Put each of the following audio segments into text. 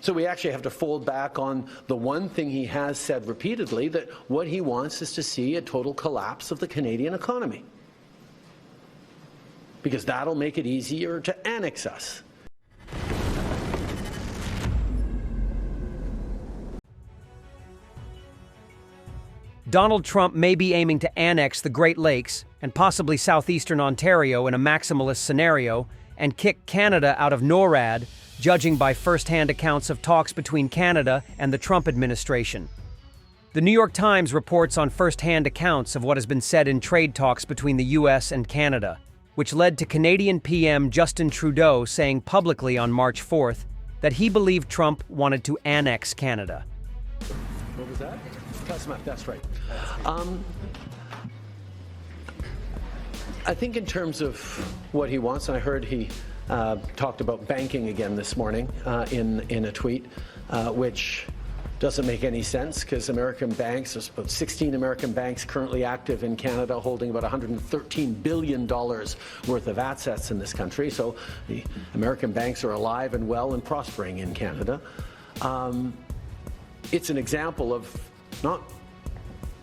So we actually have to fold back on the one thing he has said repeatedly, that what he wants is to see a total collapse of the Canadian economy, because that'll make it easier to annex us. Donald Trump may be aiming to annex the Great Lakes and possibly southeastern Ontario in a maximalist scenario and kick Canada out of NORAD, judging by first-hand accounts of talks between Canada and the Trump administration. The New York Times reports on first-hand accounts of what has been said in trade talks between the U.S. and Canada, which led to Canadian PM Justin Trudeau saying publicly on March 4th that he believed Trump wanted to annex Canada. What was that? That's right. I think in terms of what he wants, I heard he talked about banking again this morning in a tweet, which doesn't make any sense, because American banks, there's about 16 American banks currently active in Canada, holding about $113 billion worth of assets in this country. So the American banks are alive and well and prospering in Canada. It's an example of not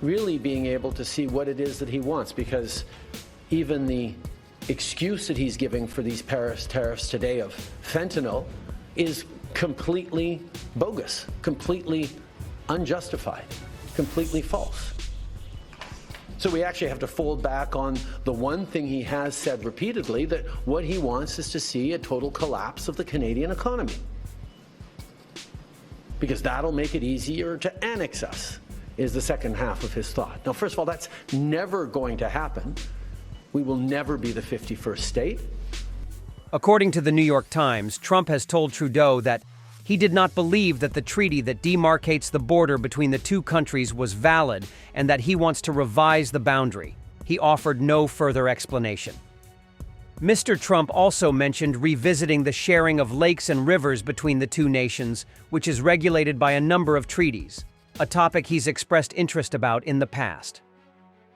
really being able to see what it is that he wants, because even the excuse that he's giving for these Paris tariffs today of fentanyl is completely bogus, completely unjustified, completely false. So we actually have to fold back on the one thing he has said repeatedly, that what he wants is to see a total collapse of the Canadian economy, because that'll make it easier to annex us, is the second half of his thought. Now, first of all, that's never going to happen. We will never be the 51st state. According to the New York Times, Trump has told Trudeau that he did not believe that the treaty that demarcates the border between the two countries was valid and that he wants to revise the boundary. He offered no further explanation. Mr. Trump also mentioned revisiting the sharing of lakes and rivers between the two nations, which is regulated by a number of treaties, a topic he's expressed interest about in the past.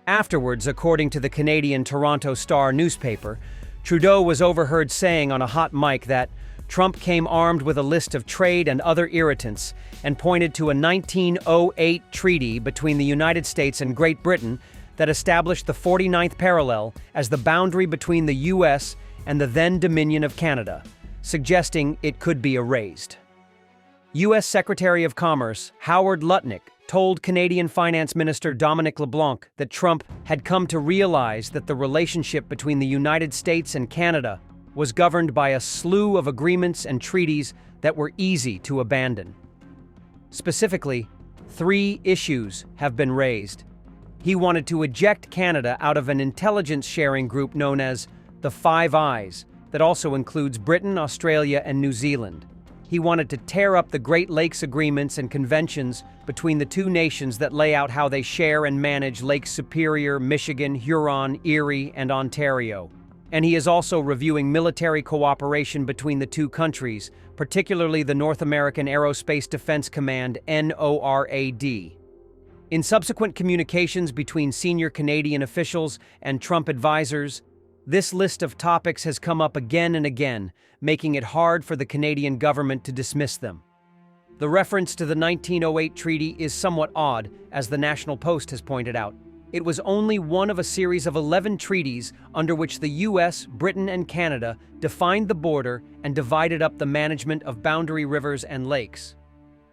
Afterwards, according to the Canadian Toronto Star newspaper, Trudeau was overheard saying on a hot mic that Trump came armed with a list of trade and other irritants and pointed to a 1908 treaty between the United States and Great Britain that established the 49th parallel as the boundary between the U.S. and the then Dominion of Canada, suggesting it could be erased. U.S. Secretary of Commerce Howard Lutnick told Canadian Finance Minister Dominic LeBlanc that Trump had come to realize that the relationship between the United States and Canada was governed by a slew of agreements and treaties that were easy to abandon. Specifically, 3 issues have been raised. He wanted to eject Canada out of an intelligence-sharing group known as the Five Eyes that also includes Britain, Australia, and New Zealand. He wanted to tear up the Great Lakes agreements and conventions between the two nations that lay out how they share and manage Lakes Superior, Michigan, Huron, Erie, and Ontario. And he is also reviewing military cooperation between the two countries, particularly the North American Aerospace Defense Command, NORAD. In subsequent communications between senior Canadian officials and Trump advisors, this list of topics has come up again and again, making it hard for the Canadian government to dismiss them. The reference to the 1908 treaty is somewhat odd, as the National Post has pointed out. It was only one of a series of 11 treaties under which the U.S., Britain, and Canada defined the border and divided up the management of boundary rivers and lakes.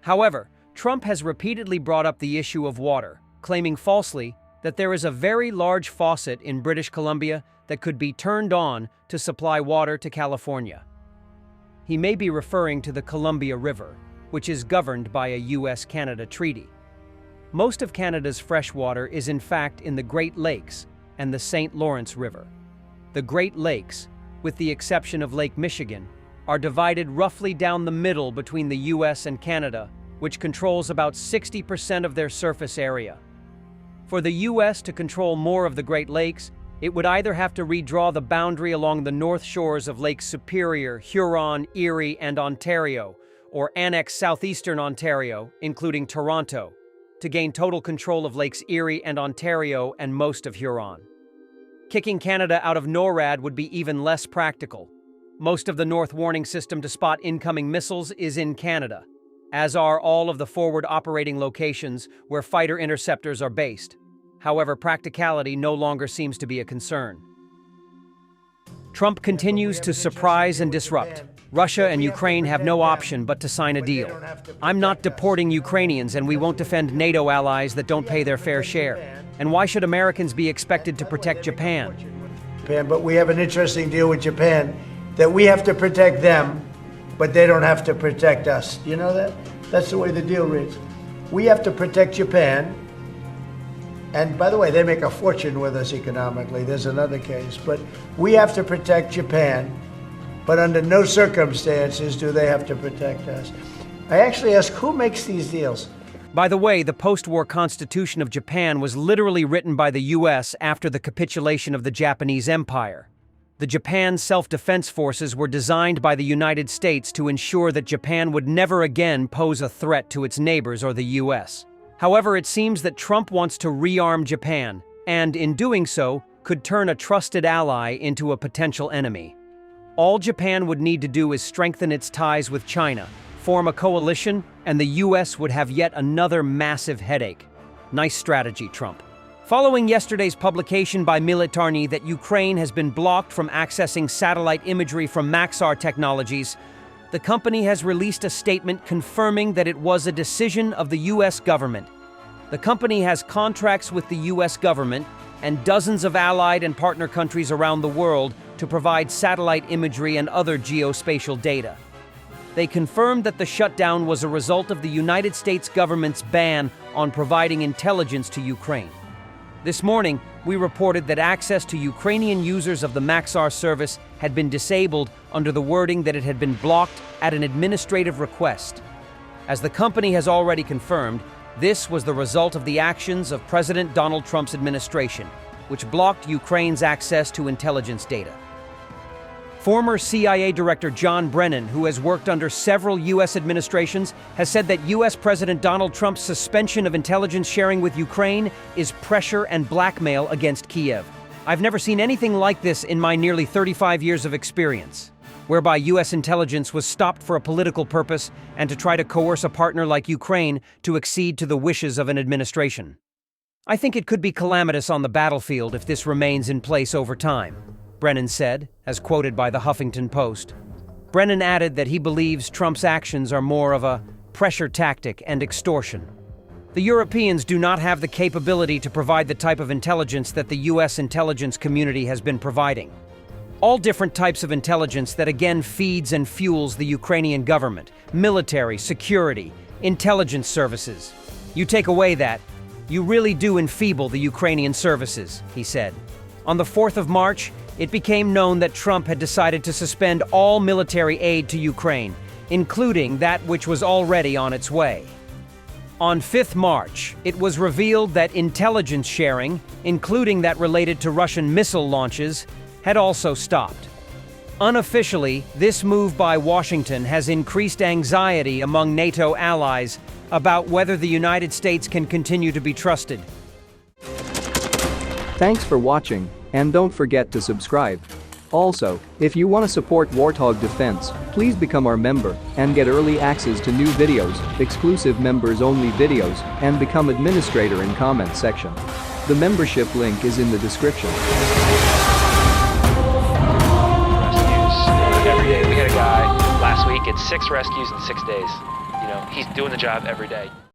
However, Trump has repeatedly brought up the issue of water, claiming falsely that there is a very large faucet in British Columbia that could be turned on to supply water to California. He may be referring to the Columbia River, which is governed by a U.S.-Canada treaty. Most of Canada's fresh water is in fact in the Great Lakes and the St. Lawrence River. The Great Lakes, with the exception of Lake Michigan, are divided roughly down the middle between the U.S. and Canada, which controls about 60% of their surface area. For the U.S. to control more of the Great Lakes, it would either have to redraw the boundary along the north shores of Lakes Superior, Huron, Erie, and Ontario, or annex southeastern Ontario, including Toronto, to gain total control of Lakes Erie and Ontario and most of Huron. Kicking Canada out of NORAD would be even less practical. Most of the North Warning System to spot incoming missiles is in Canada. as are all of the forward operating locations where fighter interceptors are based. However, practicality no longer seems to be a concern. Trump continues to surprise and disrupt. Russia and Ukraine have no option but to sign a deal. I'm not deporting Ukrainians, and we won't defend NATO allies that don't pay their fair share. And why should Americans be expected to protect Japan? But we have an interesting deal with Japan that we have to protect them, but they don't have to protect us. You know that? That's the way the deal reads. We have to protect Japan. And by the way, they make a fortune with us economically. There's another case. But we have to protect Japan, but under no circumstances do they have to protect us. I actually ask, who makes these deals? By the way, the post-war Constitution of Japan was literally written by the U.S. after the capitulation of the Japanese Empire. The Japan Self-Defense Forces were designed by the United States to ensure that Japan would never again pose a threat to its neighbors or the U.S. However, it seems that Trump wants to rearm Japan, and in doing so, could turn a trusted ally into a potential enemy. All Japan would need to do is strengthen its ties with China, form a coalition, and the U.S. would have yet another massive headache. Nice strategy, Trump. Following yesterday's publication by Militarny that Ukraine has been blocked from accessing satellite imagery from Maxar Technologies, the company has released a statement confirming that it was a decision of the U.S. government. The company has contracts with the U.S. government and dozens of allied and partner countries around the world to provide satellite imagery and other geospatial data. They confirmed that the shutdown was a result of the United States government's ban on providing intelligence to Ukraine. This morning, we reported that access to Ukrainian users of the Maxar service had been disabled under the wording that it had been blocked at an administrative request. As the company has already confirmed, this was the result of the actions of President Donald Trump's administration, which blocked Ukraine's access to intelligence data. Former CIA Director John Brennan, who has worked under several U.S. administrations, has said that U.S. President Donald Trump's suspension of intelligence sharing with Ukraine is pressure and blackmail against Kiev. I've never seen anything like this in my nearly 35 years of experience, whereby U.S. intelligence was stopped for a political purpose and to try to coerce a partner like Ukraine to accede to the wishes of an administration. I think it could be calamitous on the battlefield if this remains in place over time, Brennan said, as quoted by the Huffington Post. Brennan added that he believes Trump's actions are more of a pressure tactic and extortion. The Europeans do not have the capability to provide the type of intelligence that the U.S. intelligence community has been providing. All different types of intelligence that again feeds and fuels the Ukrainian government, military, security, intelligence services. You take away that, you really do enfeeble the Ukrainian services, he said. On the 4th of March, it became known that Trump had decided to suspend all military aid to Ukraine, including that which was already on its way. On 5th March, it was revealed that intelligence sharing, including that related to Russian missile launches, had also stopped. Unofficially, this move by Washington has increased anxiety among NATO allies about whether the United States can continue to be trusted. Thanks for watching, and don't forget to subscribe. Also, if you want to support Warthog Defense, please become our member and get early access to new videos, exclusive members-only videos, and become administrator in comment section. The membership link is in the description. Every day. We had a guy last week, it's 6 rescues in 6 days. You know, he's doing the job every day.